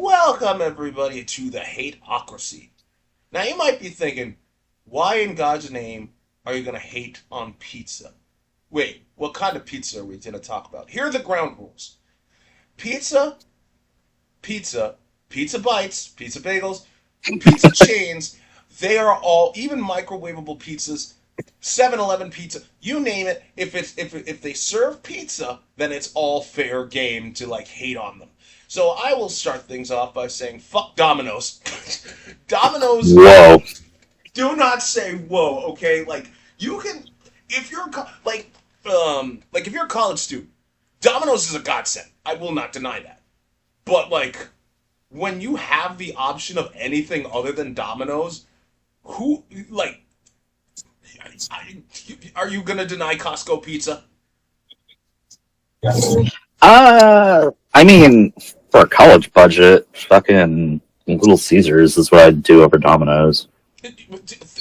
Welcome, everybody, to the Hateocracy. Now, you might be thinking, why in God's name are you going to hate on pizza? Wait, what kind of pizza are we going to talk about? Here are the ground rules. Pizza, pizza, pizza bites, pizza bagels, pizza chains, they are all, even microwavable pizzas, 7-Eleven pizza, you name it, if they serve pizza, then it's all fair game to like hate on them. So I will start things off by saying fuck Domino's. Domino's, Whoa. do not say whoa, okay? Like you can if you're if you're a college student, Domino's is a godsend. I will not deny that. But like when you have the option of anything other than Domino's, who like are you gonna deny Costco pizza? I mean, for a college budget, fucking Little Caesars is what I'd do over Domino's.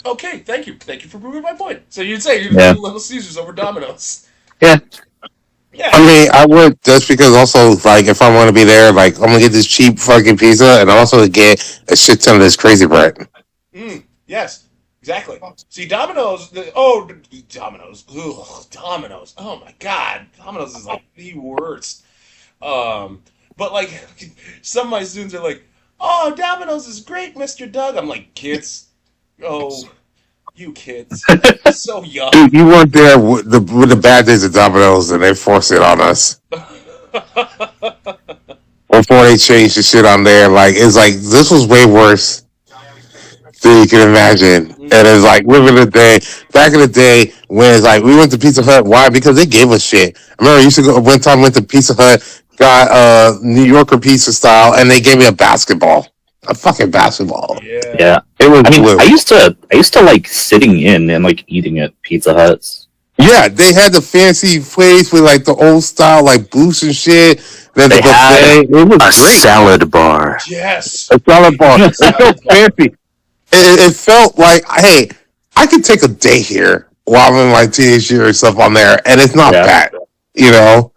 Okay, thank you for proving my point. So you'd say you'd Yeah. do Little Caesars over Domino's? Yeah. Yeah. I mean, I would just because also like if I want to be there, like I'm gonna get this cheap fucking pizza and also get a shit ton of this crazy bread. Yes. Exactly. See, Domino's. Domino's. Ugh, Domino's. Oh my God, Domino's is like the worst. But like, some of my students are like, "Oh, Domino's is great, Mr. Doug." I'm like, kids, oh, you kids, so young. Dude, you weren't there with the bad days of Domino's and they forced it on us before they changed the shit on there. Like it's like this was way worse than you can imagine. And it's like living the day back in the day when it's like we went to Pizza Hut. Why? Because they gave us shit. I remember I used to go one time went to Pizza Hut, got New Yorker pizza style, and they gave me a basketball. A fucking basketball. Yeah. Yeah. It was I mean, blue. I used to like sitting in and like eating at Pizza Huts. Yeah, they had the fancy place with like the old style like booths and shit. Then the They had buffet. It was a great. salad bar. Yes. A salad bar. It felt fancy. It felt like, hey, I could take a day here while I'm in my teenage year or stuff on there, and it's not Yeah. bad. You know,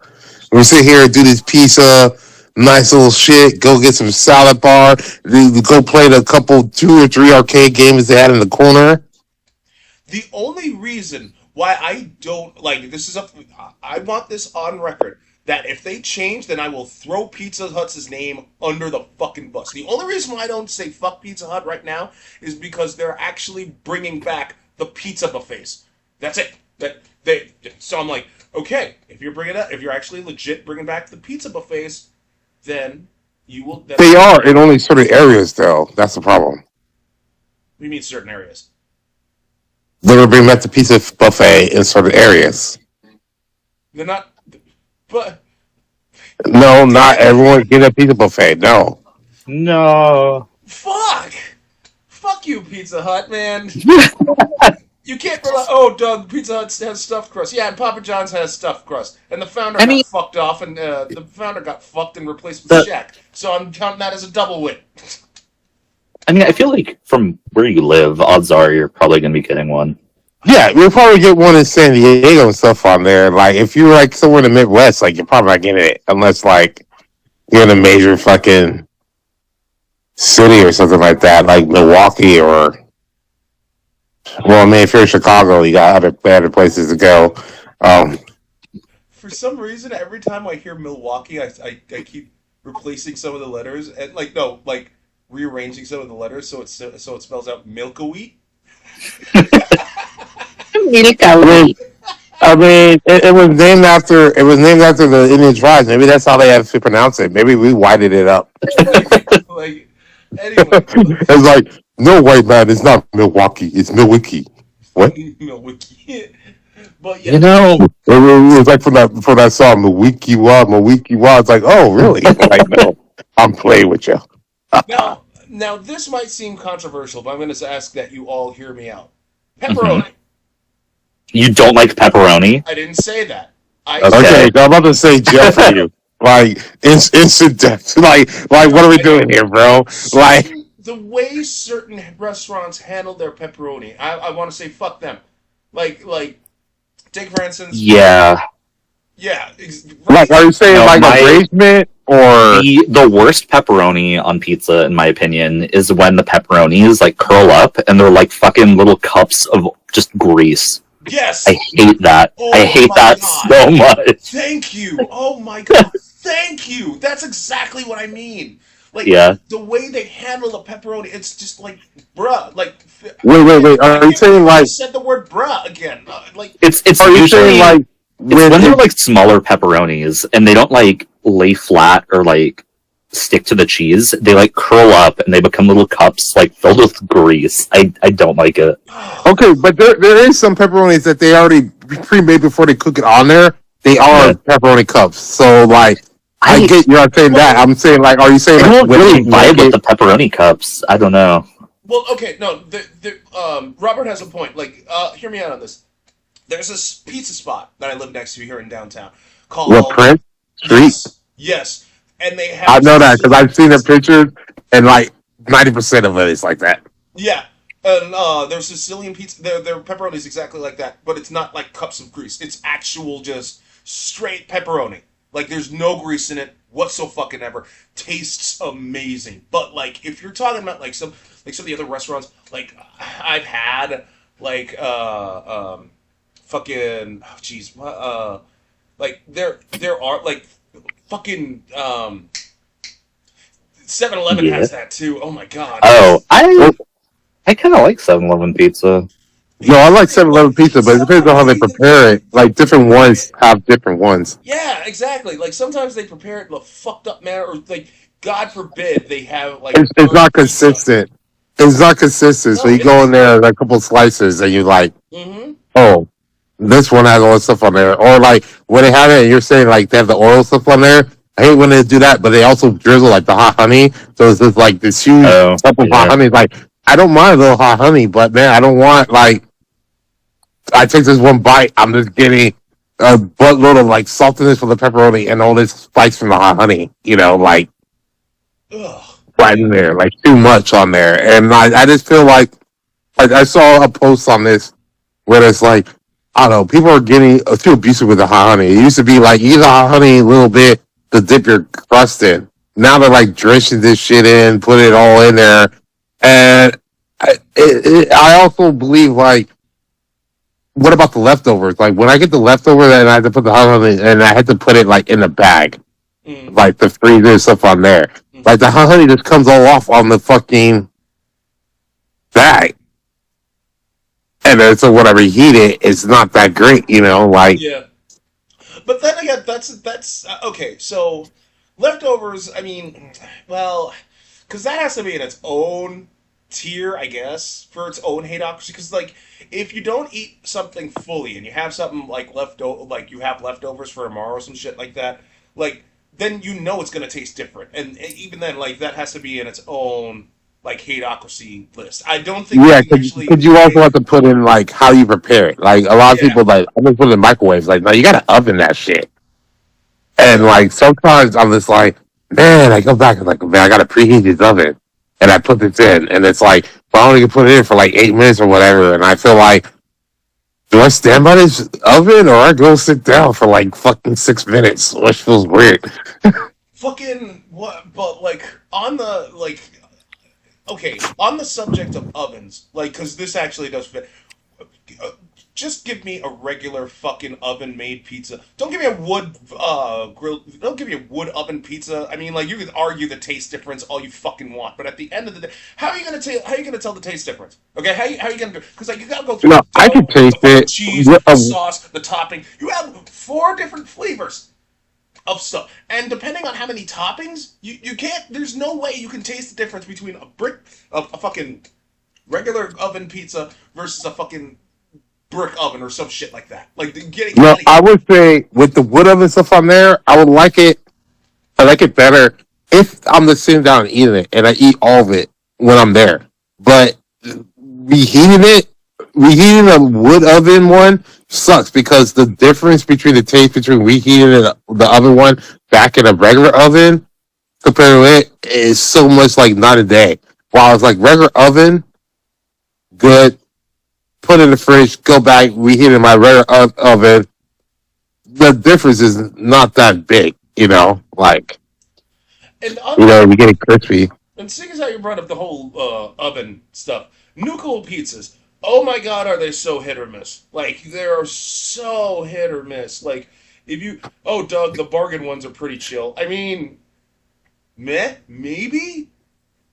we sit here and do this pizza, nice little shit. Go get some salad bar. Go play the couple, 2 or 3 arcade games they had in the corner. The only reason why I don't like this is up. I want this on record that if they change, then I will throw Pizza Hut's name under the fucking bus. The only reason why I don't say fuck Pizza Hut right now is because they're actually bringing back the pizza buffets. That's it. That they. So I'm like, okay, if you're bringing up, if you're actually legit bringing back the pizza buffets, then you will. Then They are in only certain areas, though. That's the problem. we mean certain areas. They were bringing back the pizza buffet in certain areas. They're not. But No, not everyone get a pizza buffet. No. No. fuck. Fuck you, Pizza Hut, man. You can't rely. Oh, Doug, Pizza Hut has stuffed crust. Yeah, and Papa John's has stuffed crust. And the founder I got mean, fucked off, and the founder got fucked and replaced with the, Shaq. So I'm counting that as a double win. I mean, I feel like from where you live, odds are you're probably going to be getting one. Yeah, you'll probably get one in San Diego and stuff on there. Like, if you're like somewhere in the Midwest, like you're probably not getting it unless like you're in a major fucking city or something like that, like Milwaukee or. Well, I mean, if you're in Chicago, you got other places to go. Um, For some reason, every time I hear Milwaukee, I keep replacing some of the letters and like no, like rearranging some of the letters so it spells out Milkowheat. I mean, it was named after the Indian tribes. Maybe that's how they have to pronounce it. Maybe we whited it up. Like anyway, It's like no white man. It's not Milwaukee. It's Milwaukee. What? Milwaukee. But You yeah, know, It was like from that song, Milwaukee Wa, Milwaukee Wa. It's like, oh, really? Like, no, I'm playing with you. now this might seem controversial, but I'm going to ask that you all hear me out. Pepperoni. you don't like pepperoni? I didn't say that. I Okay. Okay, I'm about to say jail for you. Like instant death. Like what are we doing here, bro? Like, the way certain restaurants handle their pepperoni, I want to say fuck them. Like take for instance, Yeah. yeah, like, right. are you saying No, like my arrangement or The worst pepperoni on pizza, in my opinion, is when the pepperonis like curl up and they're like fucking little cups of just grease. I Yes. hate that. I Oh hate my that god. so much. Thank you. Oh my god. Thank you. That's exactly what I mean. Like Yeah. the way they handle the pepperoni, it's just like, bruh. Like, wait. I Are you can't believe saying I like? just said the word bruh again. Like, It's Are you saying usually like it's when when they're it? like smaller pepperonis and they don't like lay flat or like stick to the cheese. They like curl up and they become little cups like filled with grease. I don't like it. Okay, but there is some pepperonis that they already pre-made before they cook it on there. They are Yeah. pepperoni cups. So like, I I get you're not saying that. well, I'm saying like, are you saying I like don't when really they make vibe with it? the pepperoni cups. I don't know. well, okay, no. Robert has a point. Like, hear me out on this. There's this pizza spot that I live next to here in downtown What called Prince Street? yes, and they I have know that because Sicilian I've seen the pizza. pictures and like 90% of it is like that. Yeah, and there's Sicilian pizza. Their pepperoni is exactly like that, but it's not like cups of grease. It's actual just straight pepperoni. Like there's no grease in it whatsoever. Tastes amazing. But like if you're talking about like some of the other restaurants, like I've had like fucking oh, jeez like there are like fucking 7-Eleven Yeah. has that too. Oh my god, Oh, it's Well, I kind of like 7-Eleven pizza. no, I like exactly. Well, 7-Eleven pizza, but it some of depends the on how they way that they prepare it. Like different prepare ones it. have different ones. Yeah, exactly. Like sometimes they prepare it in a fucked up manner, or like God forbid they have like It's burnt not pizza. consistent. It's not consistent. So No, you it go in is. there and a couple slices and you like, Mm-hmm. oh, this one has all this stuff on there. Or like when they have it, and you're saying like they have the oil stuff on there. I hate when they do that, but they also drizzle like the hot honey. So it's just like this huge Oh, cup of hot yeah. honey. Like I don't mind a little hot honey, but man, I don't want like I take this one bite. I'm just getting a buttload of like saltiness from the pepperoni and all this spice from the hot honey. You know, like Ugh. right in there, like too much on there. And I just feel like I saw a post on this where it's like, I don't know, people are getting too abusive with the hot honey. It used to be like, use the hot honey a little bit to dip your crust in. Now they're like drenching this shit in, put it all in there. And I also believe, like, what about the leftovers? Like, when I get the leftovers and I have to put the hot honey and I had to put it like in the bag, Mm-hmm. like the freezer and stuff on there. Like, the hot honey just comes all off on the fucking bag. And then so whenever you heat it, it's not that great, you know. Like, Yeah. But then again, that's okay. So leftovers. I mean, well, because that has to be in its own tier, I guess, for its own hateocracy. Because like, if you don't eat something fully and you have something like like you have leftovers for tomorrow or some shit like that, like then you know it's gonna taste different. And even then, like that has to be in its own like hateocracy list. I don't think you yeah, can actually because you also hate. have to put in like how you prepare it. Like a lot of Yeah. people, like I'm gonna put it in microwaves. Like, no, you gotta oven that shit. And Yeah. like sometimes I'm just like, man, I go back and like, man, I gotta preheat this oven, and I put this in, and it's like, if I only can put it in for like 8 minutes or whatever, and I feel like, do I stand by this oven or I go sit down for like fucking 6 minutes, which feels weird. Fucking what? But like on the like okay, on the subject of ovens, like, because this actually does fit. Just give me a regular fucking oven made pizza. Don't give me a wood grill. Don't give me a wood oven pizza. I mean, like you can argue the taste difference all you fucking want, but at the end of the day, how are you gonna tell? How are you gonna tell the taste difference? Okay, how are you gonna do? Because like you gotta go through No, the I can dough, the taste fucking it. cheese, the sauce, the topping. You have 4 different flavors of stuff. And depending on how many toppings, you can't. There's no way you can taste the difference between a fucking regular oven pizza versus a fucking brick oven or some shit like that. Like get No, out of I here. would say with the wood oven stuff on there, I would like it. I like it better if I'm just sitting down and eating it, and I eat all of it when I'm there. But reheating it, reheating a wood oven one sucks because the difference between the taste between reheating and the other one back in a regular oven compared to it is so much like night and day. While it's like regular oven, good, put in the fridge, go back, reheat in my regular oven. The difference is not that big, you know, like. And You on know, we get it crispy. and seeing as how you brought up the whole oven stuff, nuclear pizzas. Oh my god, are they so hit or miss? Like they are so hit or miss. Like if you, oh Doug, the bargain ones are pretty chill. I mean, meh, maybe.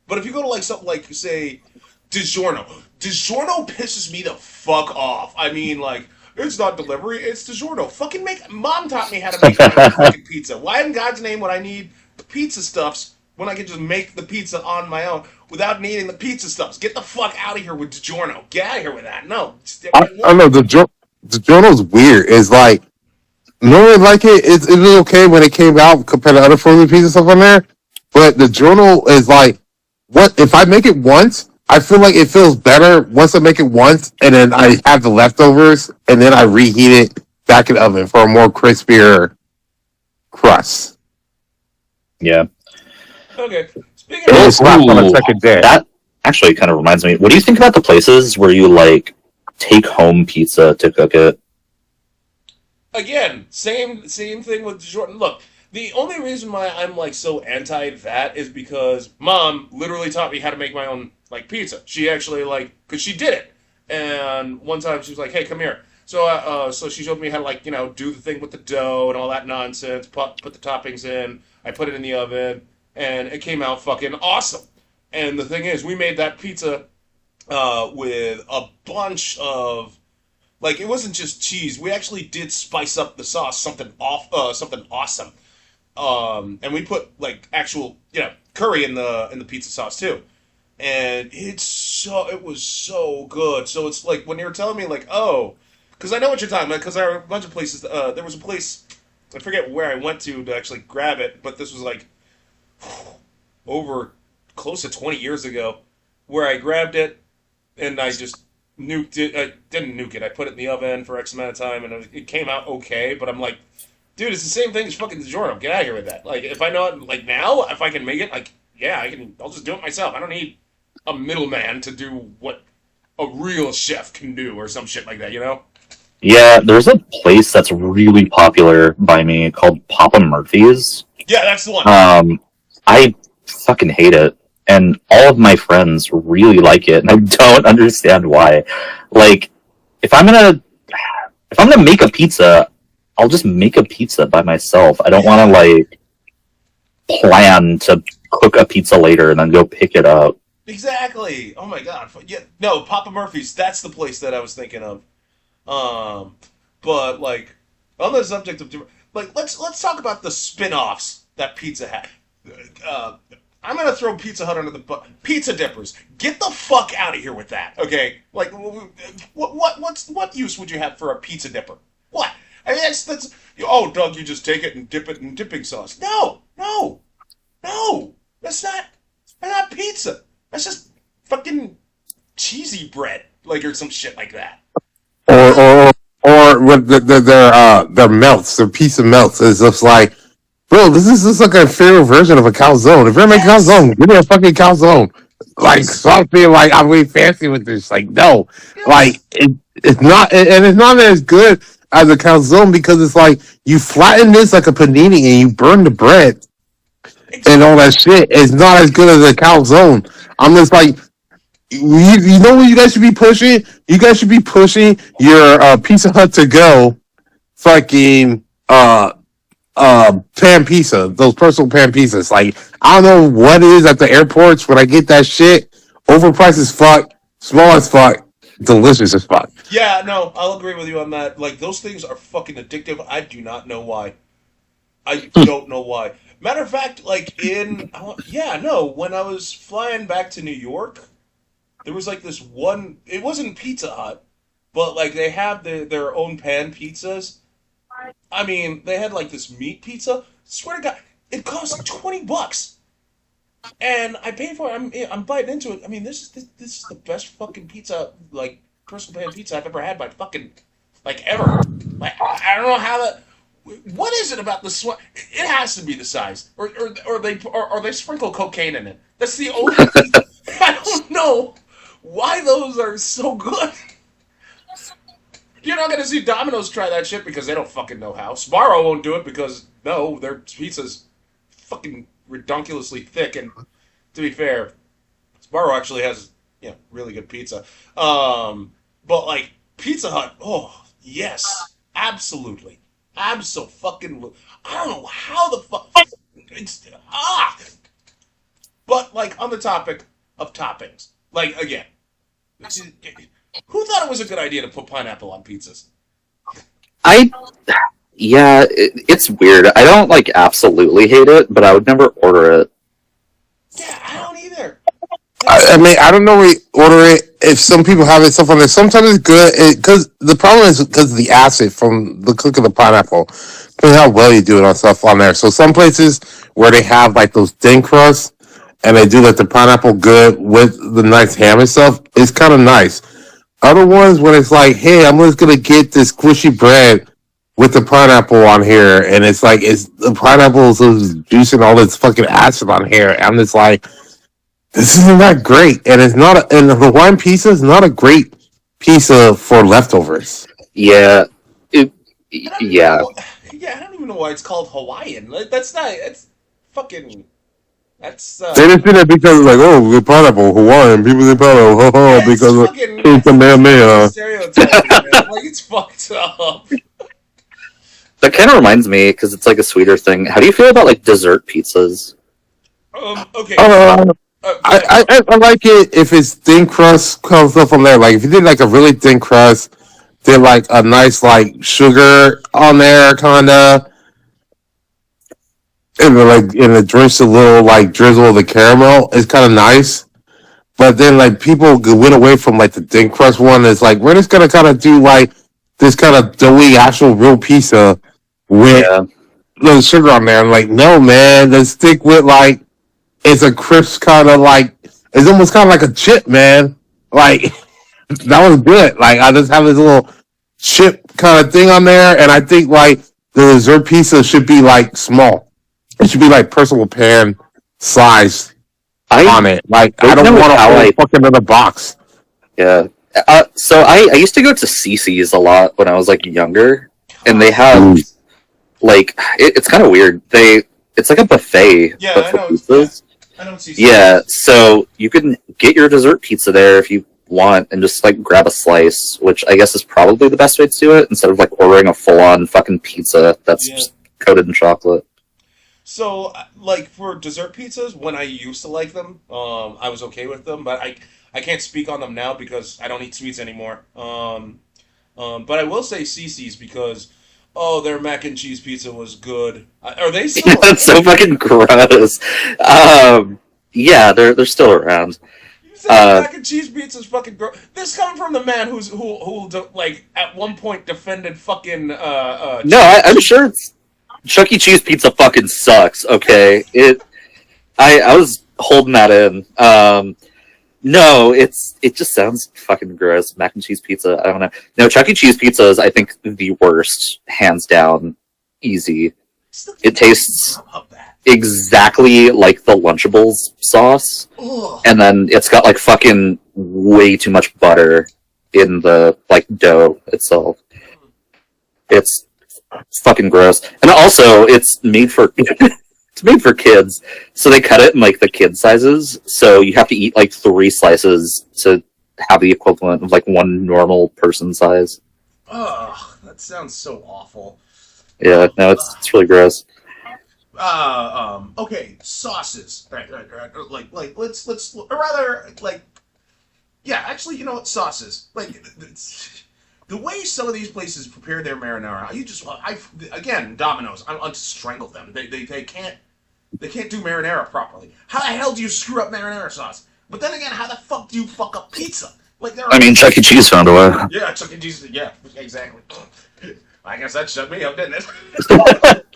But if you go to like something like say DiGiorno, DiGiorno pisses me the fuck off. I mean, like it's not delivery, it's DiGiorno. Fucking make. Mom taught me how to make my own fucking pizza. Why in God's name would I need pizza stuffs when I can just make the pizza on my own without needing the pizza stuffs? Get the fuck out of here with DiGiorno. Get out of here with that. No, I don't know. The journal's weird. It's like normally like it was okay when it came out compared to other frozen pizza stuff on there. But the journal is like, what if I make it once? I feel like it feels better once I make it once, and then I have the leftovers, and then I reheat it back in the oven for a more crispier crust. Yeah. okay. Speaking And of, it slaps on the Ooh, second day. that actually kind of reminds me. What do you think about the places where you like take home pizza to cook it? again, same thing with Jordan. Look, the only reason why I'm like so anti that is because mom literally taught me how to make my own like pizza. She actually like because she did it, and one time she was like, "Hey, come here." So she showed me how to like do the thing with the dough and all that nonsense. Put the toppings in. I put it in the oven, and it came out fucking awesome. And the thing is, we made that pizza with a bunch of like it wasn't just cheese. We actually did spice up the sauce something awesome. And we put like actual curry in the pizza sauce too. And it was so good. So it's like when you're telling me like because I know what you're talking about because there are a bunch of places. There was a place I forget where I went to actually grab it, but this was like over close to 20 years ago where I grabbed it and I just nuked it. I didn't nuke it. I put it in the oven for X amount of time, and it came out okay. But I'm like, dude, it's the same thing as fucking DiGiorno. Get out of here with that. Like, if I know it, like now, if I can make it, like, yeah, I can. I'll just do it myself. I don't need a middleman to do what a real chef can do or some shit like that. You know? Yeah, there's a place that's really popular by me called Papa Murphy's. Yeah, that's the one. Um, I fucking hate it, and all of my friends really like it, and I don't understand why. Like, if I'm gonna if I'm gonna make a pizza, I'll just make a pizza by myself. I don't want to Yeah, like plan to cook a pizza later and then go pick it up. exactly. Oh my god. Yeah, no, Papa Murphy's. That's the place that I was thinking of. Um, but like on the subject of like let's talk about the spin-offs that Pizza had. Uh, I'm gonna throw Pizza Hut under the bus. Pizza dippers, get the fuck out of here with that. Okay, like what use would you have for a pizza dipper? What? I mean that's oh Doug, you just take it and dip it in dipping sauce. No, no, no. That's not pizza. That's just fucking cheesy bread, like or some shit like that. or Uh, or or with their melts, their pizza melts. It's just like, bro, this is just like a fairer version of a calzone. If you're making yes, calzone, give me a fucking calzone. Like, yes, stop being like I'm really fancy with this. Like, no, like yes. it's not, and it's not as good as a calzone because it's like you flatten this like a panini and you burn the bread and all that Exactly. shit. It's not as good as a calzone. I'm just like, you know what you guys should be pushing? You guys should be pushing your Pizza Hut to go fucking pan pizza, those personal pan pizzas. Like, I don't know what it is at the airports when I get that shit. Overpriced as fuck, small as fuck, delicious as fuck. Yeah, no, I'll agree with you on that. Like those things are fucking addictive. I do not know why. I don't know why. Matter of fact, like yeah, no, when I was flying back to New York, there was like this one. It wasn't Pizza Hut, but like they have their own pan pizzas. I mean, they had like this meat pizza. Swear to God, it cost like $20, and I paid for it. I'm biting into it. I mean, this is the best fucking pizza, like personal pan pizza I've ever had by fucking like ever. Like I don't know how that. What is it about the sweat? It has to be the size, or they sprinkle cocaine in it. That's the only. I don't know why those are so good. You're not gonna see Domino's try that shit because they don't fucking know how. Sbarro won't do it because no, their pizza's fucking redonkulously thick. And to be fair, Sbarro actually has really good pizza. But like Pizza Hut, oh yes, absolutely, absolutely. I don't know how the fuck it's But like on the topic of toppings, like again, who thought it was a good idea to put pineapple on pizzas? I Yeah, it's weird. I don't like absolutely hate it, but I would never order it. Yeah, I don't either. I mean, I don't know where you order it. If some people have it stuff on there, sometimes it's good. Because the problem is because of the acid from the cook of the pineapple. Depending how well you do it on stuff on there. So some places where they have like those thin crusts and they do like the pineapple good with the nice ham and stuff, it's kind of nice. Other ones when it's like, hey, I'm just gonna get this squishy bread with the pineapple on here, and it's like it's the pineapple is juicing all this fucking acid on here. And I'm just like, this isn't that great, and it's not. And the Hawaiian pizza is not a great pizza for leftovers. Yeah, it, yeah. Yeah, I don't even know why it's called Hawaiian. Like, that's not. It's fucking. That's. They just did it because like, oh, the pineapple Hawaiian people say pineapple, Yeah, it's because fucking. it's It's Kamehameha. stereotyping, man. Like it's fucked up. That kind of reminds me, because it's like a sweeter thing. How do you feel about like dessert pizzas? Okay. I like it if it's thin crust comes up from there. Like if you did like a really thin crust, did like a nice like sugar on there, kinda, and then, like and it drinks a little like drizzle of the caramel. It's kind of nice. But then like people went away from like the thin crust one. It's like we're just gonna kind of do like this kind of doughy actual real pizza with Yeah, little sugar on there. I'm like, no man, let's stick with like it's a crisp kind of like it's almost kind of like a chip, man. Like that was good. Like I just have this little chip kind of thing on there, and I think like the dessert pizza should be like small. It should be like personal pan size I on it. Like I don't don't know want a how whole I. fucking other box. Yeah. So I used to go to CC's a lot when I was like younger, and they have Mm. like it's kind of weird. It's like a buffet, Yeah, but I for know. pizzas. I don't see. Yeah, so you can get your dessert pizza there if you want, and just like grab a slice, which I guess is probably the best way to do it, instead of like ordering a full-on fucking pizza that's Yeah. just coated in chocolate. So, like for dessert pizzas, when I used to like them, I was okay with them, but I can't speak on them now because I don't eat sweets anymore. But I will say CC's because their mac and cheese pizza was good. Are they still That's so around? fucking gross. Yeah, they're still around. You said Uh, mac and cheese pizza is fucking gross. This coming from the man like at one point defended fucking no, I'm sure it's Chuck E. Cheese pizza fucking sucks. Okay, I was holding that in. No, it just sounds fucking gross. Mac and cheese pizza. I don't know. No, Chuck E. Cheese pizza is, I think, the worst, hands down. Easy. It tastes of that. exactly like the Lunchables sauce, Ugh. and then it's got like fucking way too much butter in the like dough itself. It's fucking gross, and also it's made for it's made for kids, so they cut it in like the kid sizes. So you have to eat like 3 slices to have the equivalent of like one normal person size. Ugh, that sounds so awful. Yeah, no, it's really gross. Okay, sauces. Right. Let's or rather like yeah, actually, you know what, sauces. Like the way some of these places prepare their marinara, you just again, Domino's. I'll just strangle them. They can't do marinara properly. How the hell do you screw up marinara sauce? But then again, how the fuck do you fuck up pizza? Like there are I mean, Chuck E. Cheese found a way. yeah, Chuck E. Cheese. Yeah, exactly. I guess that shut me up, didn't it?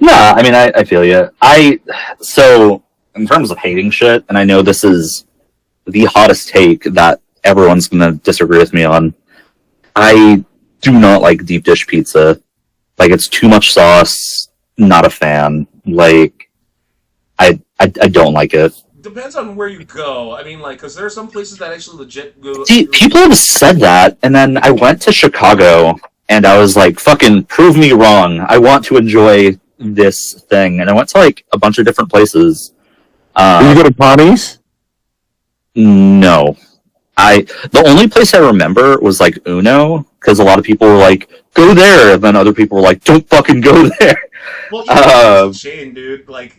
Yeah, I mean, I feel you. So in terms of hating shit, and I know this is the hottest take that everyone's gonna disagree with me on. I do not like deep dish pizza. Like it's too much sauce. Not a fan. Like I don't like it. Depends on where you go. I mean, like, because there are some places that actually legit go. See, people have said that, and then I went to Chicago, and I was like, "Fucking prove me wrong. I want to enjoy this thing, and I went to like a bunch of different places. Did you go to Connie's? No, the only place I remember was like Uno, because a lot of people were like, "Go there," and then other people were like, "Don't fucking go there." Well, it's a chain, dude. Like,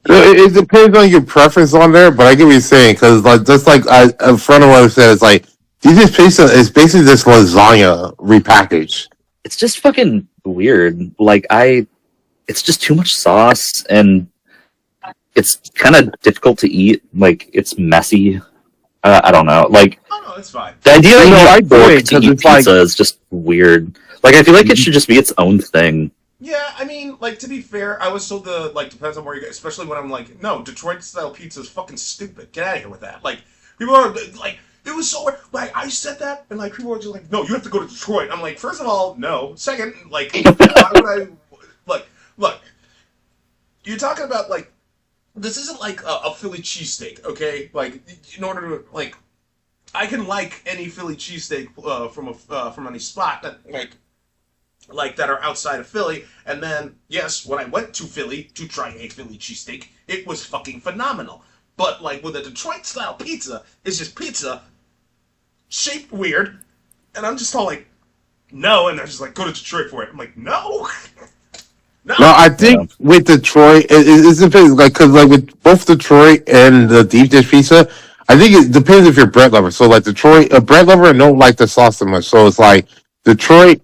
It depends on your preference on there, but I get what you're saying because like just like a friend of mine said, it's like DJ pizza is basically this lasagna repackaged. It's just fucking weird. Like it's just too much sauce, and it's kind of difficult to eat. Like it's messy. I don't know. Like, oh no, it's fine. The idea that you I have do fork it to 'cause eat it's like- pizza is just weird. Like, I feel like it should just be its own thing. Yeah, I mean, like, to be fair, I was told depends on where you go, especially when I'm like, no, Detroit-style pizza is fucking stupid. Get out of here with that. Like, people are, like, it was so, like, I said that, and, like, people were just like, no, you have to go to Detroit. I'm like, first of all, no. Second, like, why would I, look, you're talking about, like, this isn't like a Philly cheesesteak, okay? Like, in order to, like, I can like any Philly cheesesteak from any spot that, like that are outside of Philly, and then, yes, when I went to Philly to try a Philly cheesesteak, it was fucking phenomenal. But, like, with a Detroit-style pizza, it's just pizza, shaped weird, and I'm just all like, no, and they're just like, go to Detroit for it. I'm like, no! No, I think with Detroit, it's depends like because like with both Detroit and the deep dish pizza, I think it depends if you're a bread lover. So like Detroit, a bread lover don't like the sauce so much. So it's like Detroit,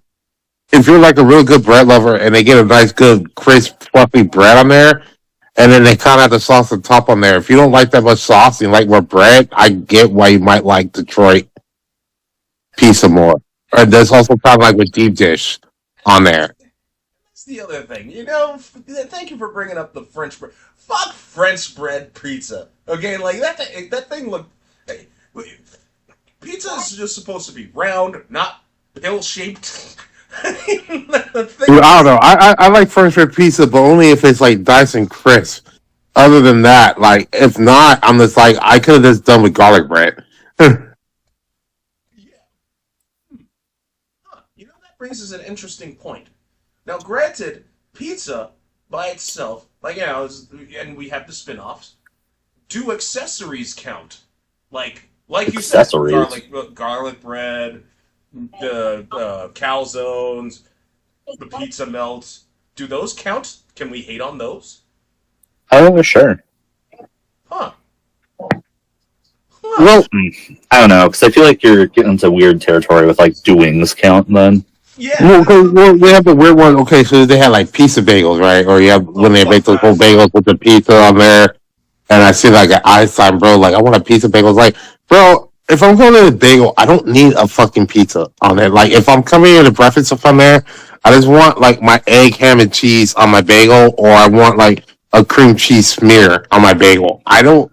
if you're like a real good bread lover and they get a nice, good, crisp, fluffy bread on there, and then they kind of have the sauce on top on there. If you don't like that much sauce and you like more bread, I get why you might like Detroit pizza more. And there's also kind of like with deep dish on there. that's the other thing. You know, thank you for bringing up the French bread. Fuck French bread pizza. Okay, like, that thing looked... Hey, pizza is just supposed to be round, not pill-shaped. Dude, I don't know. I like French bread pizza, but only if it's like nice and crisp. Other than that, like if not, I'm just like I could have just done with garlic bread. Yeah. Huh. You know, that raises an interesting point. Now, granted, pizza by itself, like, you know, and we have the spin-offs, do accessories count? Like you said, Accessories? garlic bread, the calzones, the pizza melts. Do those count? Can we hate on those? Oh, sure. Huh. Well, I don't know, because I feel like you're getting into weird territory with, like, doings count, then. Yeah. we have the weird one. Okay, so they had like pizza bagels, right? Or you have when they make those whole bagels with the pizza on there. And I see like an Einstein, bro. Like I want a pizza bagel. It's like, bro, if I'm going to the bagel, I don't need a fucking pizza on it. Like if I'm coming in to breakfast stuff on there, I just want like my egg, ham, and cheese on my bagel, or I want like a cream cheese smear on my bagel. I don't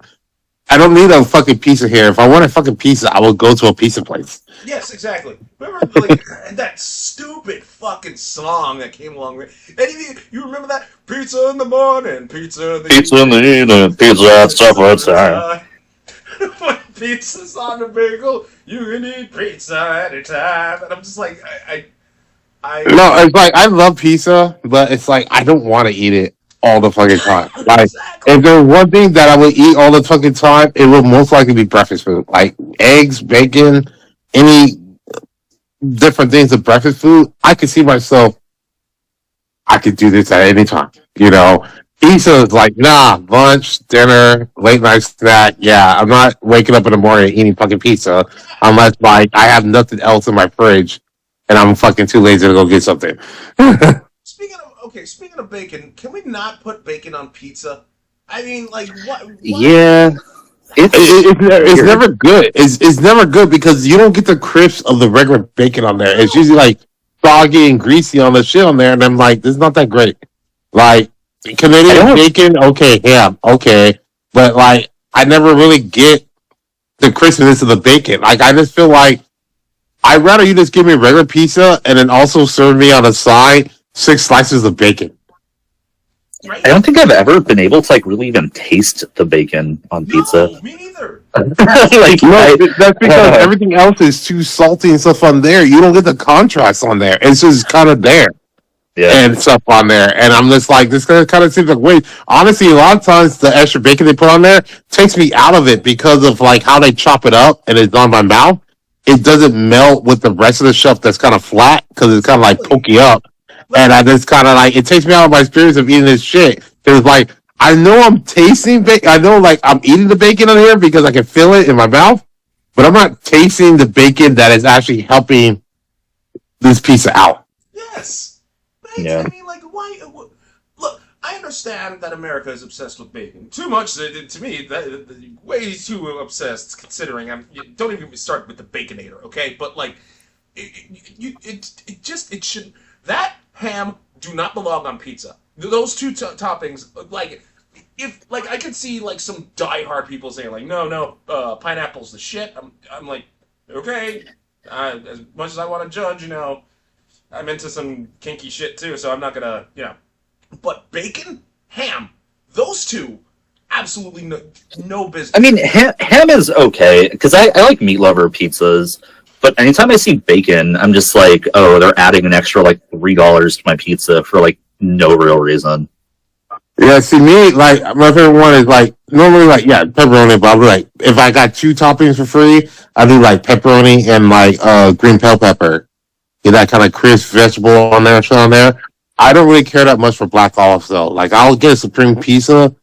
need a fucking pizza here. If I want a fucking pizza, I will go to a pizza place. Yes, exactly. Remember, like, that stupid fucking song that came along with it? You remember that? Pizza in the morning, pizza in the evening, pizza at supper time. When pizza's on the bagel, you can eat pizza anytime. And I'm just like, No, it's like I love pizza, but it's like I don't want to eat it all the fucking time. Like exactly. if there's one thing that I would eat all the fucking time, it will most likely be breakfast food. Like eggs, bacon, any different things of breakfast food. I could see myself I could do this at any time. You know, pizza is like, nah, lunch, dinner, late night snack. Yeah, I'm not waking up in the morning and eating fucking pizza unless like I have nothing else in my fridge and I'm fucking too lazy to go get something. Speaking of bacon, can we not put bacon on pizza? I mean, like, what? Yeah. It's never good. It's never good because you don't get the crisp of the regular bacon on there. It's usually like soggy and greasy on the shit on there, and I'm like, this is not that great. Like Canadian bacon, okay, ham, okay, but like I never really get the crispness of the bacon. Like I just feel like I'd rather you just give me regular pizza and then also serve me on the side 6 slices of bacon. Right? I don't think I've ever been able to like really even taste the bacon on pizza. No, me neither. Like, No, that's because everything else is too salty and stuff on there. You don't get the contrast on there. It's just kind of there. Yeah. and stuff on there. And I'm just like, this kind of seems like wait. Honestly, a lot of times the extra bacon they put on there takes me out of it because of like how they chop it up and it's on my mouth. It doesn't melt with the rest of the stuff that's kind of flat because it's kind of like Exactly. pokey up. Let And me I just kind of like, it takes me out of my experience of eating this shit. Because like, I know I'm tasting bacon. I know like I'm eating the bacon on here because I can feel it in my mouth, but I'm not tasting the bacon that is actually helping this pizza out. yes. Yeah. I mean, like, why? Look, I understand that America is obsessed with bacon. Too much, to me, way too obsessed, considering don't even get me started with the Baconator, okay? But, like, it should. That ham do not belong on pizza. Those two toppings, like, if, like, I could see, like, some diehard people saying, like, no, no, pineapple's the shit. I'm like, okay, as much as I want to judge, I'm into some kinky shit too, so I'm not gonna. But bacon, ham, those two, absolutely no I business. mean, ham is okay because I like meat lover pizzas, but anytime I see bacon, I'm just like, oh, they're adding an extra like $3 to my pizza for like no real reason. Yeah, see me like my favorite one is like normally like yeah pepperoni, but I'll be like if I got two toppings for free, I do like pepperoni and like green bell pepper. Get that kind of crisp vegetable on there, shit on there. I don't really care that much for black olives though. Like I'll get a supreme pizza,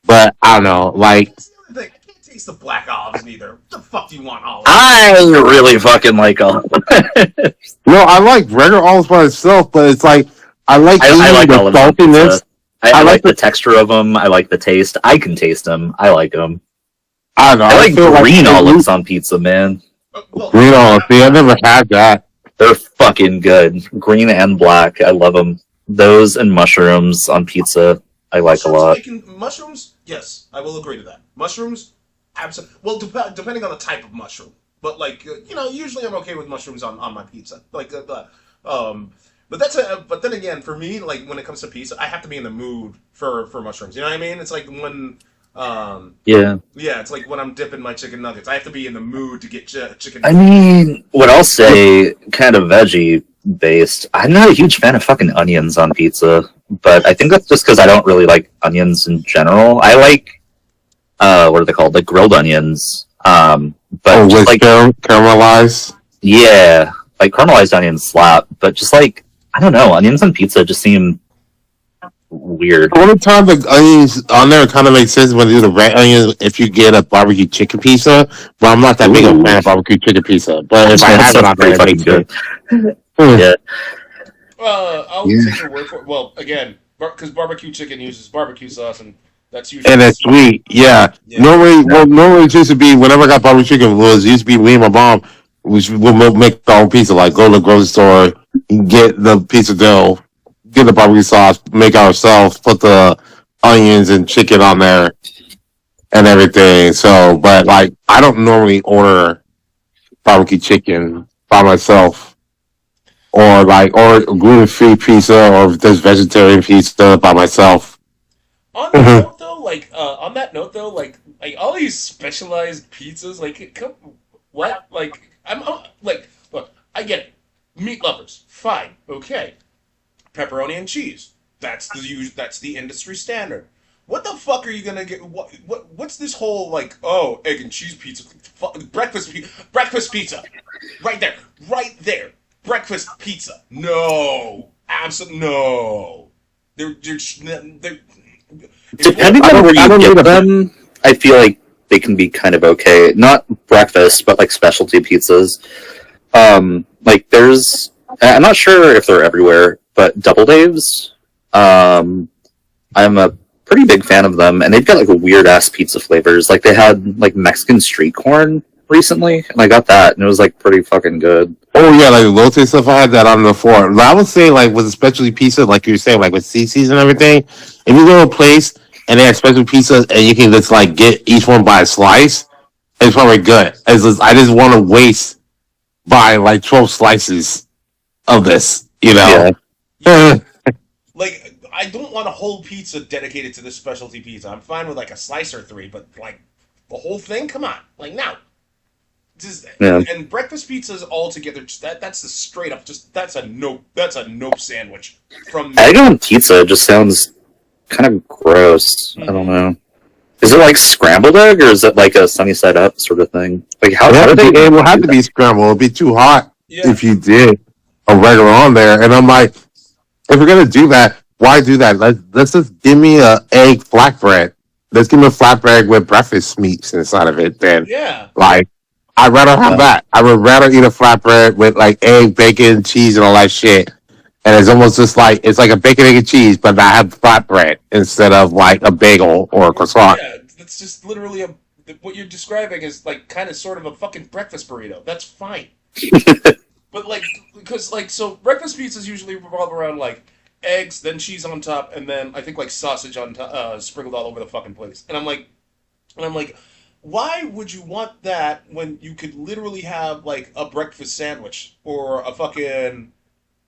but I don't know. Like That's the other thing. I can't taste the black olives neither. What the fuck do you want olives for? I really fucking like them. no, I like regular olives by itself, but it's like I like I eating like the olives on pizza. saltiness. I I like like the the texture of them. I like the taste. I can taste them. I like them. I don't know. I I like feel like green olives on pizza, man. Well, green olives. See, I never had that. They're fucking good. Green and black. I love them. Those and mushrooms on pizza, I like a lot. mushrooms. Yes, I will agree to that. Mushrooms, absolutely. Well, depending on the type of mushroom, but like usually I'm okay with mushrooms on my pizza. Like um, but but then again, for me, like when it comes to pizza, I have to be in the mood for mushrooms. You know what I mean? It's like when Yeah. yeah, it's like when I'm dipping my chicken nuggets. I have to be in the mood to get chicken I nuggets. mean, what I'll say, kind of veggie based, I'm not a huge fan of fucking onions on pizza, but I think that's just because I don't really like onions in general. I like, what are they called? Like grilled onions. Oh, But just with like, caramelized. yeah, like caramelized onions slap, but just like, I don't know, onions on pizza just seem weird. The only time the onions on there kind of makes sense when they do the red onions if you get a barbecue chicken pizza. But I'm not that big a fan Ooh, of barbecue chicken pizza. But if I that have it sounds on there, pretty it fucking makes good. sense. Hmm. Yeah. I'll Yeah. take your word for it. Well, again, because barbecue chicken uses barbecue sauce, and that's And usually it's sweet. sweet. Yeah. Yeah. Normally it used to be whenever I got barbecue chicken, it used to be me and my mom, which would make our own pizza. Like go to the grocery store, get the pizza dough, get the barbecue sauce, make ourselves, put the onions and chicken on there and everything. So, but like I don't normally order barbecue chicken by myself, or gluten free pizza, or just vegetarian pizza by myself. Mhm. On that note though, like all these specialized pizzas, like come, what? Like like look, I get it. Meat lovers, fine, okay. Pepperoni and cheese. That's the industry standard. What the fuck are you gonna get? What's this whole like? Oh, egg and cheese pizza, breakfast pizza, right there, breakfast pizza. No, absolutely no. They're if you want Depending on where I you don't need get a. them, I feel like they can be kind of okay. Not breakfast, but like specialty pizzas. Like there's, I'm not sure if they're everywhere, but Double Dave's. I'm a pretty big fan of them, and they've got like a weird ass pizza flavors. Like they had like Mexican street corn recently, and I got that, and it was like pretty fucking good. Oh yeah, like Lotte stuff. I had that on before. But I would say like with a specialty pizza, like you were saying, like with CC's and everything. If you go to a place and they have special pizzas and you can just like get each one by a slice, it's probably good. I just want to waste buying like 12 slices of this, you know. Yeah, yeah, like I don't want a whole pizza dedicated to this specialty pizza. I'm fine with like a slice or three, but like the whole thing, come on, like now. Just, Yeah. and breakfast pizzas altogether, that's a straight up that's a nope sandwich from me. Egg on pizza just sounds kind of gross. I don't Mm-hmm. know. Is it like scrambled egg or is it like a sunny side up sort of thing? Like how do they It even will have do to that? be scrambled. It'll be too hot Yeah. if you did a regular on there. And I'm like, if we're gonna do that, why do that? Let's just give me a egg flatbread. Let's give me a flatbread with breakfast meats inside of it. Then, Yeah. like, I'd rather have Yeah. that. I would rather eat a flatbread with like egg, bacon, cheese, and all that shit. And it's almost just like it's like a bacon, egg, and cheese, but I have flatbread instead of like a bagel or a croissant. Yeah, it's just literally what you're describing is like kind of sort of a fucking breakfast burrito. That's fine. But like, because like, so breakfast pizzas usually revolve around like eggs, then cheese on top, and then I think like sausage on top, sprinkled all over the fucking place. And I'm like, why would you want that when you could literally have like a breakfast sandwich or a fucking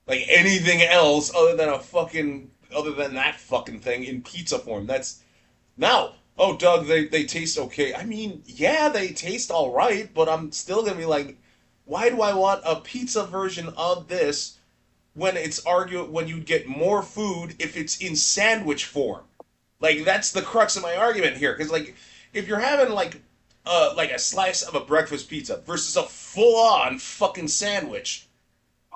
like anything else other than that fucking thing in pizza form? That's now. Oh, Doug, they taste okay. I mean, yeah, they taste all right, but I'm still gonna be like, why do I want a pizza version of this when you'd get more food if it's in sandwich form? Like that's the crux of my argument here, because like if you're having like a slice of a breakfast pizza versus a full on fucking sandwich,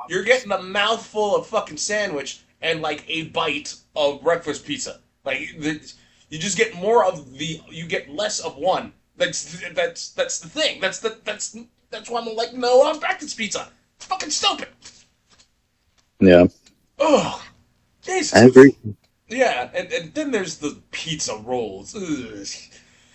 you're getting a mouthful of fucking sandwich and like a bite of breakfast pizza. You just get you get less of one. That's the thing. That's why I'm like, no, on breakfast pizza. It's fucking stupid. Yeah. Oh, I Jesus. agree. Yeah, and then there's the pizza rolls. Ugh.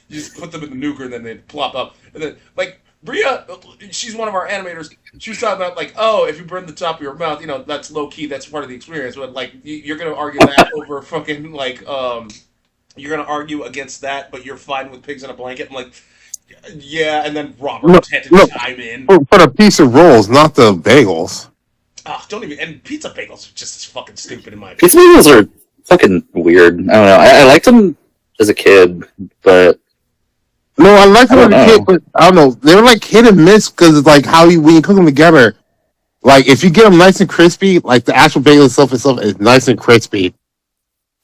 You just put them in the nuker and then they plop up. And then, like, Bria, she's one of our animators. She was talking about, like, oh, if you burn the top of your mouth, that's low key, that's part of the experience. But, like, you're going to argue that over fucking, like, you're going to argue against that, but you're fine with pigs in a blanket. I'm like, yeah, and then No, Robert had to no, chime in. for the piece of rolls, not the bagels. Oh, don't even, and pizza bagels are just as fucking stupid in my Pizza opinion. bagels are fucking weird. I don't know. I liked them as a kid, but No, I like I them don't as a kid, know. but I don't know. They're like hit and miss because it's like when you cook them together. Like if you get them nice and crispy, like the actual bagel itself is nice and crispy,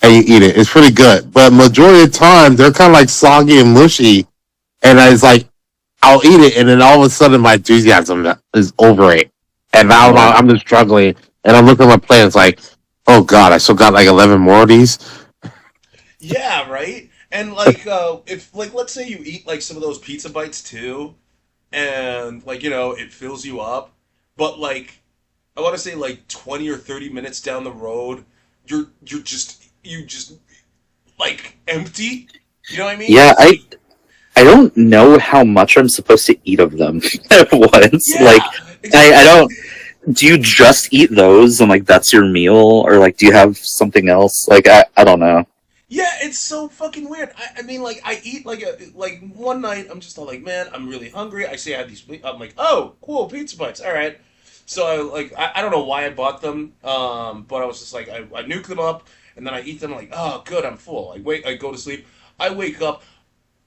and you eat it, it's pretty good. But majority of the time, they're kind of like soggy and mushy, and it's like I'll eat it, and then all of a sudden my enthusiasm is over it, and now Yeah. I'm just struggling, and I'm looking at my plate, it's like, oh god, I still got like 11 more of these. Yeah, right? And like if like let's say you eat like some of those pizza bites too and like it fills you up, but like I want to say like 20 or 30 minutes down the road, you just like empty. You know what I mean? Yeah, It's like I don't know how much I'm supposed to eat of them at once. Like yeah, I exactly. don't. Do you just eat those and like that's your meal, or like do you have something else? Like I don't know. Yeah, it's so fucking weird. I mean, like, I eat like one night. I'm just all like, man, I'm really hungry. I say I have these. I'm like, oh, cool, pizza bites. All right. So I don't know why I bought them. But I was just like, I nuke them up and then I eat them. Like, oh, good, I'm full. I go to sleep. I wake up.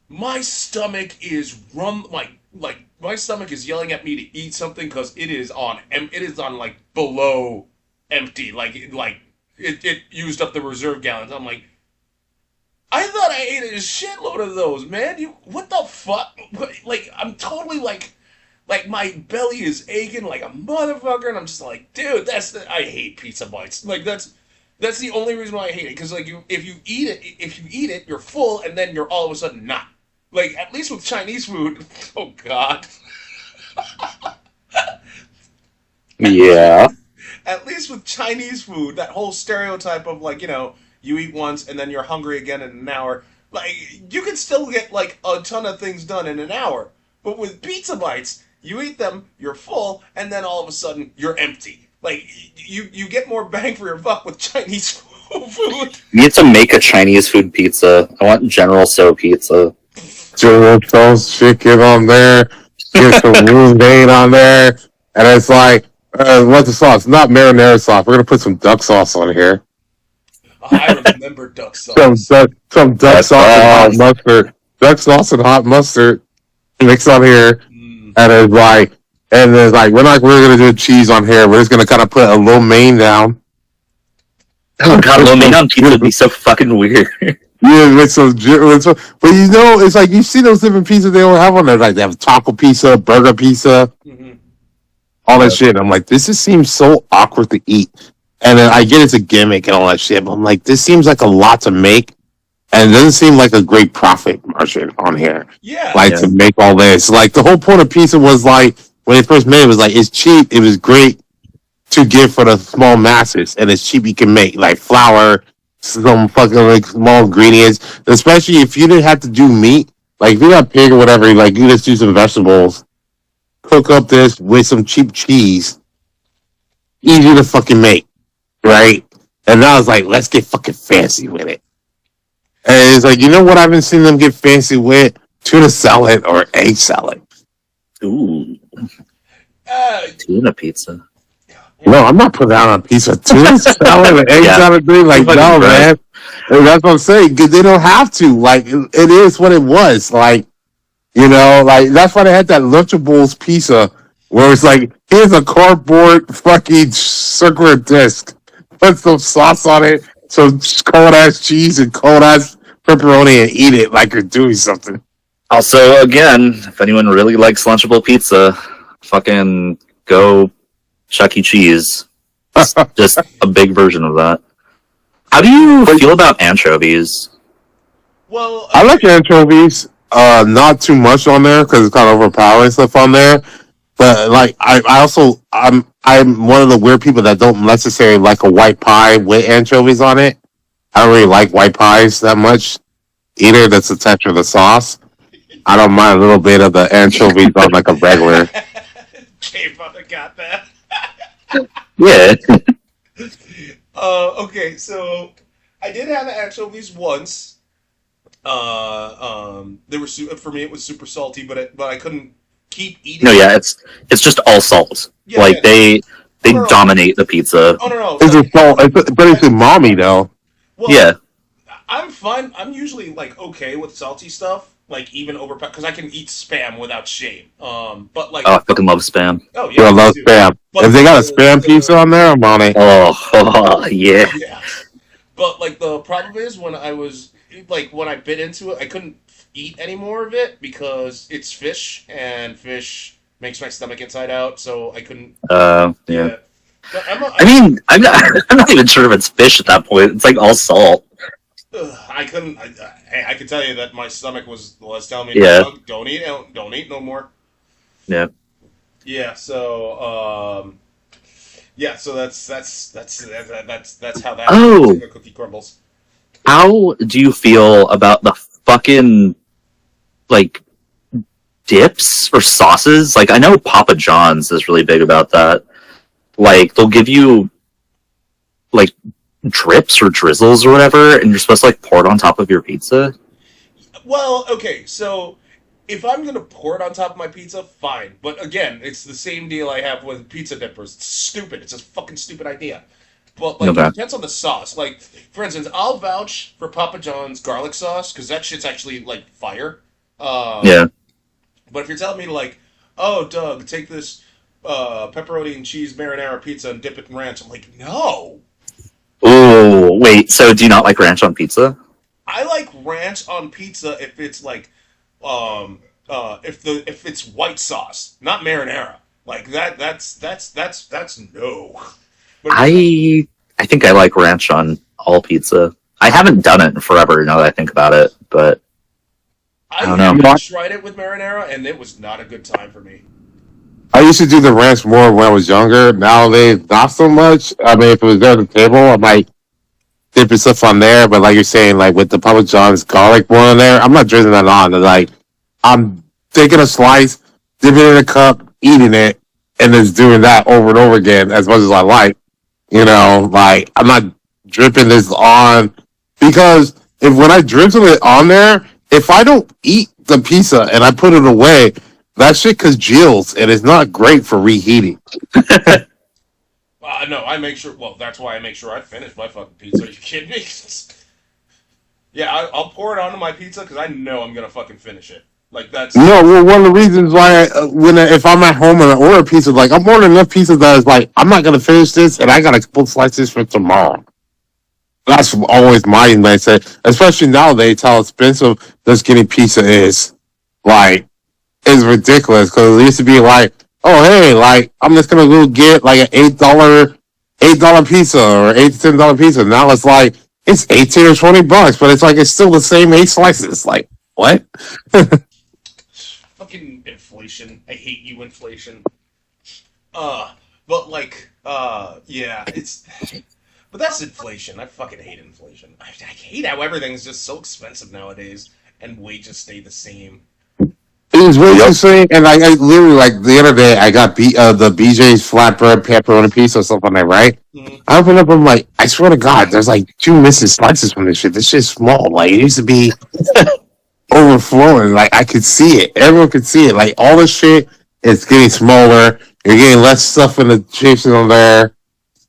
My stomach is my stomach is yelling at me to eat something because it is on like below empty. It used up the reserve gallons. I'm like. I thought I ate a shitload of those, man. What the fuck? Like, I'm totally like my belly is aching like a motherfucker, and I'm just like, dude, I hate pizza bites. Like, that's the only reason why I hate it. Because like, if you eat it, you're full, and then you're all of a sudden not. Like, at least with Chinese food, oh god, at least Yeah. at least with Chinese food, that whole stereotype of like, you eat once and then you're hungry again in an hour. Like you can still get like a ton of things done in an hour. But with pizza bites, you eat them, you're full, and then all of a sudden you're empty. Like you get more bang for your buck with Chinese food. You need to make a Chinese food pizza. I want General So pizza. General Tso's chicken on there, get some roux on there, and it's like, what's the sauce? Not marinara sauce. We're gonna put some duck sauce on here. I remember duck Some sauce. duck That's sauce and hot awesome. mustard. Duck sauce and hot mustard mix on here. and it's like, and it's like we're not really gonna do cheese on here. We're just gonna kind of put a lo mein down. Oh god, lo mein on pizza would be so fucking weird. Yeah, but you know, it's like you see those different pizzas they all have on there. Like they have taco pizza, burger pizza, all that shit. And I'm like, this just seems so awkward to eat. And then I get it's a gimmick and all that shit, but I'm like, this seems like a lot to make, and it doesn't seem like a great profit margin on here. Yeah. Like to make all this. Like the whole point of pizza was like when they first made it was like it's cheap, it was great to give for the small masses, and it's cheap you can make like flour, some fucking like small ingredients, especially if you didn't have to do meat. Like if you got pig or whatever, like you just do some vegetables, cook up this with some cheap cheese, easy to fucking make, right? And now it's like let's get fucking fancy with it. And it's like you know what I've been seeing them get fancy with tuna salad or egg salad. Ooh, Uh, tuna pizza. No, I'm not putting that on pizza. Tuna salad and egg salad thing. Like, no, man. That's what I'm saying. Because they don't have to. Like, it is what it was. Like, you know, like, that's why they had that Lunchables pizza where it's like, here's a cardboard fucking circular disc. Put some sauce on it, some cold ass cheese and cold ass pepperoni and eat it like you're doing something. Also, again, if anyone really likes Lunchable pizza, fucking go Chuck E. Cheese. It's just a big version of that. How do you feel about anchovies? well, I like anchovies. Not too much on there because it's kind of overpowering stuff on there. But like, I'm one of the weird people that don't necessarily like a white pie with anchovies on it. I don't really like white pies that much either. That's the texture of the sauce. I don't mind a little bit of the anchovies on like a regular. J-Father got that. Yeah. Okay, so I did have anchovies once. They were for me. It was super salty, but I couldn't keep eating. No, yeah, it's just all salt. Yeah, like yeah. they No, no. dominate the pizza. Oh no, It's a salt, but it's umami though. well, Yeah. I'm fine. I'm usually like okay with salty stuff, like even over because I can eat spam without shame. But like, Oh, I fucking love spam. oh Yeah, I yeah, me love too. spam. But If they got a spam the- pizza on there, I'm on it. Oh, yeah. yeah. But like the problem is when I was like when I bit into it, I couldn't eat any more of it because it's fish and fish makes my stomach inside out, so I couldn't. Yeah. But I mean, I'm not, I'm not even sure if it's fish at that point. It's like all salt. I couldn't. I can tell you that my stomach was telling me, Yeah. don't eat no more. Yeah. Yeah. So yeah. So that's how that Oh. cookie crumbles. How do you feel about the fucking like dips or sauces? Like I know Papa John's is really big about that. Like they'll give you like drips or drizzles or whatever, and you're supposed to like pour it on top of your pizza. Well, okay. So if I'm gonna pour it on top of my pizza, fine. But again, it's the same deal I have with pizza dippers. It's stupid. It's a fucking stupid idea. But like, Okay. it depends on the sauce. Like, for instance, I'll vouch for Papa John's garlic sauce because that shit's actually like fire. Yeah. But if you're telling me to like, oh, Doug, take this pepperoni and cheese marinara pizza and dip it in ranch, I'm like, no. Oh, wait. So do you not like ranch on pizza? I like ranch on pizza if it's like, if it's white sauce, not marinara. Like that's no. But I think I like ranch on all pizza. I haven't done it in forever now that I think about it, but I don't know. I tried it with marinara and it was not a good time for me. I used to do the ranch more when I was younger. Nowadays, not so much. I mean, if it was there at the table, I might dip stuff on there. But like you're saying, like with the Papa John's garlic one on there, I'm not drizzling that on. Like I'm taking a slice, dipping it in a cup, eating it, and just doing that over and over again as much as I like. You know, like I'm not dripping this on because if when I drizzle it on there, if I don't eat the pizza and I put it away, that shit congeals and it's not great for reheating. No, I make sure. Well, that's why I make sure I finish my fucking pizza. Are you kidding me? Yeah, I'll pour it onto my pizza because I know I'm gonna fucking finish it. Like that's No, well, one of the reasons why if I'm at home and I order pizza, like I'm ordering enough pizza that is like I'm not gonna finish this, and I got a couple slices for tomorrow. That's always my mindset, especially nowadays how expensive just getting pizza is. Like, it's ridiculous because it used to be like, oh hey, like I'm just gonna go get like an $8 pizza or $8 to $10 pizza. Now it's like it's 18 or $20, but it's like it's still the same 8 slices. Like what? fucking inflation. I hate you, inflation. But like, yeah, it's. But that's inflation. I fucking hate inflation. I hate how everything's just so expensive nowadays, and wages stay the same. It was way too Yep. sweet, and I literally like the other day I got the BJ's flatbread pepperoni pizza or something like that, right? Mm-hmm. I opened up, I'm like, I swear to God, there's like two missing slices from this shit. This shit's small. Like it used to be overflowing. Like I could see it. Everyone could see it. Like all this shit is getting smaller. You're getting less stuff in the chips on there.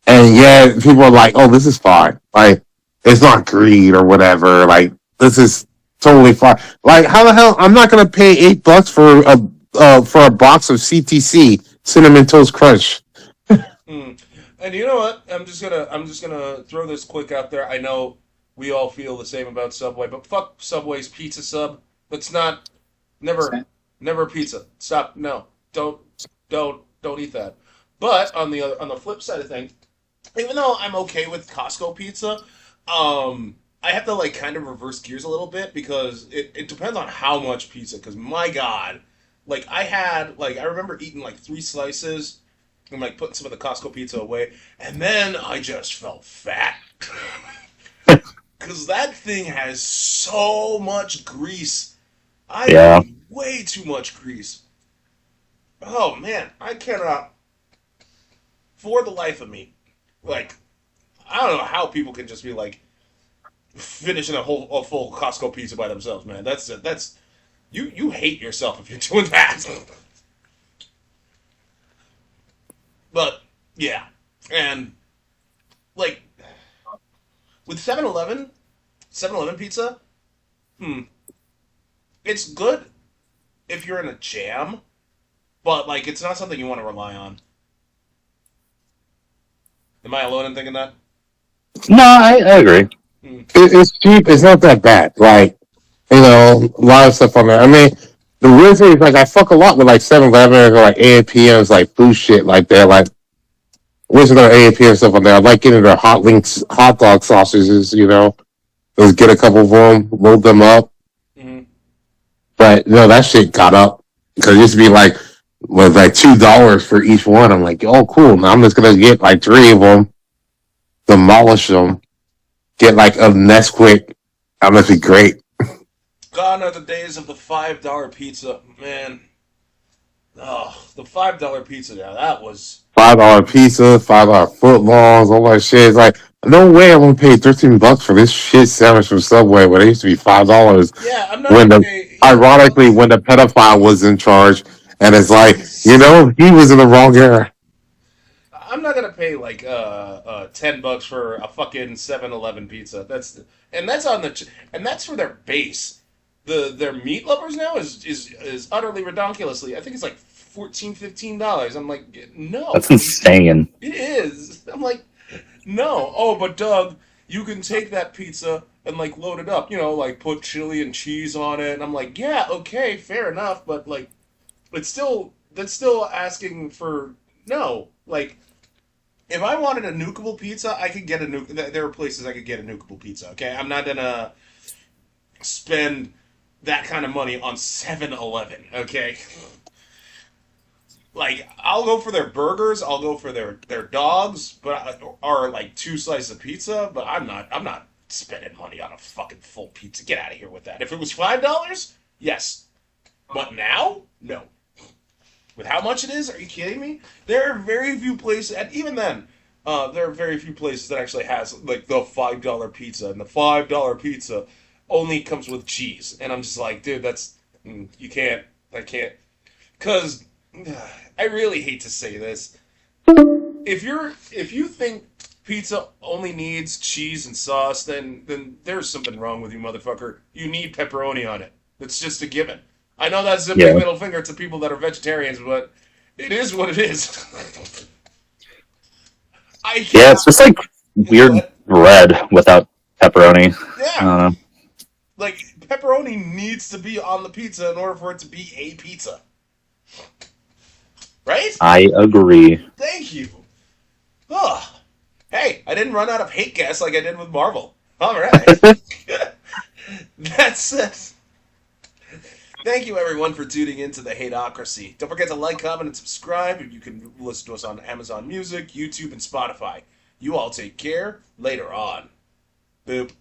And yet people are like, oh, this is fine. Like it's not greed or whatever. Like this is totally fine. Like how the hell I'm not gonna pay $8 for a box of CTC cinnamon toast crunch. Mm. And you know what? I'm just gonna throw this quick out there. I know we all feel the same about Subway, but fuck Subway's pizza sub. Let's not never never pizza. Stop. No. Don't eat that. But on the flip side of things, even though I'm okay with Costco pizza, I have to like kind of reverse gears a little bit because it depends on how much pizza. Because my God, like I remember eating like 3 slices and like putting some of the Costco pizza away, and then I just felt fat because that thing has so much grease. I Yeah. mean, way too much grease. Oh man, I cannot for the life of me. Like I don't know how people can just be like finishing a full Costco pizza by themselves, man. That's you hate yourself if you're doing that. But yeah, and like with 7-Eleven pizza, hmm, it's good if you're in a jam, but like it's not something you want to rely on. Am I alone in thinking that? No, I agree. Hmm. It's cheap. It's not that bad. Like a lot of stuff on there. I mean, the weird thing is like I fuck a lot with like 7-Eleven or like A&P like food shit like that. Like where's their A&P and stuff on there? I like getting their hot links, hot dog sausages. Just get a couple of them, load them up. Hmm. But that shit got up because it used to be like was like $2 for each one. I'm like, oh cool. Now I'm just gonna get like three of them, demolish them, get like a Nesquik. That must be great. Gone are the days of the $5 pizza, man. Oh, the $5 pizza now. That was $5 pizza, $5 foot longs, all that shit. It's like, no way I'm gonna pay $13 for this shit sandwich from Subway when it used to be $5 yeah. I'm not when gonna the pay. Yeah, ironically when the pedophile was in charge and it's like, he was in the wrong era. I'm not gonna pay like $10 for a fucking 7-Eleven pizza. And that's on and that's for their base. Their meat lovers now is utterly redonkulously. I think it's like 14 $15. I'm like, no, That's insane. it is. I'm like, no. Oh, but Doug, you can take that pizza and like load it up. Like put chili and cheese on it. And I'm like, yeah, okay, fair enough. But like, that's still asking for no. Like, if I wanted a nukable pizza, I could get a nuke. There are places I could get a nukable pizza. Okay, I'm not gonna spend that kind of money on 7-Eleven. Okay, like I'll go for their burgers, I'll go for their dogs, but or like 2 slices of pizza. But I'm not spending money on a fucking full pizza. Get out of here with that. If it was $5, yes, but now, no. With how much it is, are you kidding me? There are very few places, and even then, there are very few places that actually has like the $5 pizza, and the $5 pizza only comes with cheese, and I'm just like, dude, you can't, I can't, because I really hate to say this. If you think pizza only needs cheese and sauce, then there's something wrong with you, motherfucker. You need pepperoni on it. That's just a given. I know that's a big Yeah. middle finger to people that are vegetarians, but it is what it is. I Yeah, can't. it's just like Go weird ahead. bread without pepperoni. I Yeah, don't know. like pepperoni needs to be on the pizza in order for it to be a pizza, right? I agree. Thank you. Ugh. Hey, I didn't run out of hate guests like I did with Marvel. All right. That's it. Thank you, everyone, for tuning into the Hateocracy. Don't forget to like, comment, and subscribe. And you can listen to us on Amazon Music, YouTube, and Spotify. You all take care. Later on. Boop.